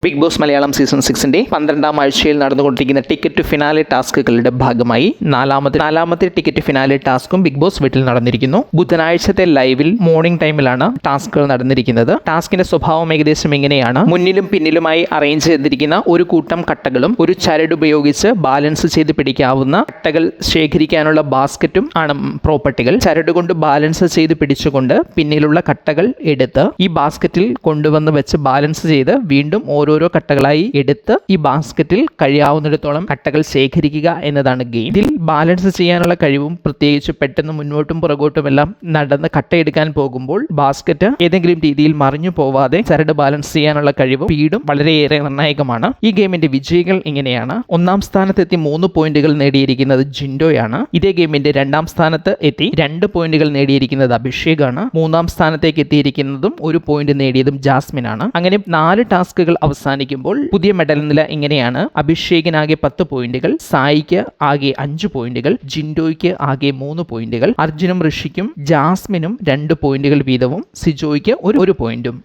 Big boss Malayalam season 6-ന്റെ 12-ാം ആഴ്ചയിൽ നടന്നുകൊണ്ടിരിക്കുന്ന ticket finale ടാസ്കുകളുടെ ഭാഗമായി നാലാമത്തെ ടിക്കറ്റ് ഫിനാലെ ടാസ്കും ബിഗ് ബോസ് വീട്ടിൽ നടന്നിരിക്കുന്നു. ബുധനാഴ്ചത്തെ ലൈവിൽ മോർണിംഗ് ടൈമിലാണ് ടാസ്കുകൾ നടന്നിരിക്കുന്നത്. ടാസ്കിന്റെ സ്വഭാവം ഏകദേശം ഇങ്ങനെയാണ്. മുന്നിലും പിന്നിലുമായി അറേഞ്ച് ചെയ്തിരിക്കുന്ന ഒരു കൂട്ടം കട്ടകളും ഒരു ചരട് ഉപയോഗിച്ച് ബാലൻസ് ചെയ്ത് പിടിക്കാവുന്ന കട്ടകൾ ശേഖരിക്കാനുള്ള ബാസ്ക്കറ്റും ആണ് പ്രോപ്പർട്ടികൾ. ചരട് കൊണ്ട് ബാലൻസ് ചെയ്ത് പിടിച്ചുകൊണ്ട് പിന്നിലുള്ള കട്ടകൾ എടുത്ത് ഈ ബാസ്ക്കറ്റിൽ കൊണ്ടുവന്ന് വെച്ച് ബാലൻസ് ചെയ്ത് വീണ്ടും ഓരോരോ കട്ടകളായി എടുത്ത് ഈ ബാസ്ക്കറ്റിൽ കഴിയാവുന്നിടത്തോളം കട്ടകൾ ശേഖരിക്കുക എന്നതാണ് ഗെയിം. ഇതിൽ ബാലൻസ് ചെയ്യാനുള്ള കഴിവും പ്രത്യേകിച്ച് പെട്ടെന്ന് മുന്നോട്ടും പുറകോട്ടും എല്ലാം നടന്ന് കട്ടയെടുക്കാൻ പോകുമ്പോൾ ബാസ്ക്കറ്റ് ഏതെങ്കിലും രീതിയിൽ മറിഞ്ഞു പോവാതെ ചരട് ബാലൻസ് ചെയ്യാനുള്ള കഴിവും സ്പീഡും വളരെയേറെ നിർണായകമാണ്. ഈ ഗെയിമിന്റെ വിജയികൾ ഇങ്ങനെയാണ്. 1-ാം സ്ഥാനത്തെത്തി 3 പോയിന്റുകൾ നേടിയിരിക്കുന്നത് ജിൻഡോയാണ്. ഇതേ ഗെയിമിന്റെ 2-ാം സ്ഥാനത്ത് എത്തി 2 പോയിന്റുകൾ നേടിയിരിക്കുന്നത് അഭിഷേകാണ്. 3-ാം സ്ഥാനത്തേക്ക് എത്തിയിരിക്കുന്നതും 1 പോയിന്റ് നേടിയതും ജാസ്മിനാണ്. അങ്ങനെ 4 ടാസ്കുകൾ അവസാനിക്കുമ്പോൾ പുതിയ മെഡൽ നില ഇങ്ങനെയാണ്. അഭിഷേകിനാകെ 10 പോയിന്റുകൾ, സായിക്ക് ആകെ 5 പോയിന്റുകൾ, ജിൻഡോയ്ക്ക് ആകെ 3 പോയിന്റുകൾ, അർജുനും ഋഷിക്കും ജാസ്മിനും 2 പോയിന്റുകൾ വീതവും സിജോയ്ക്ക് 1 പോയിന്റും.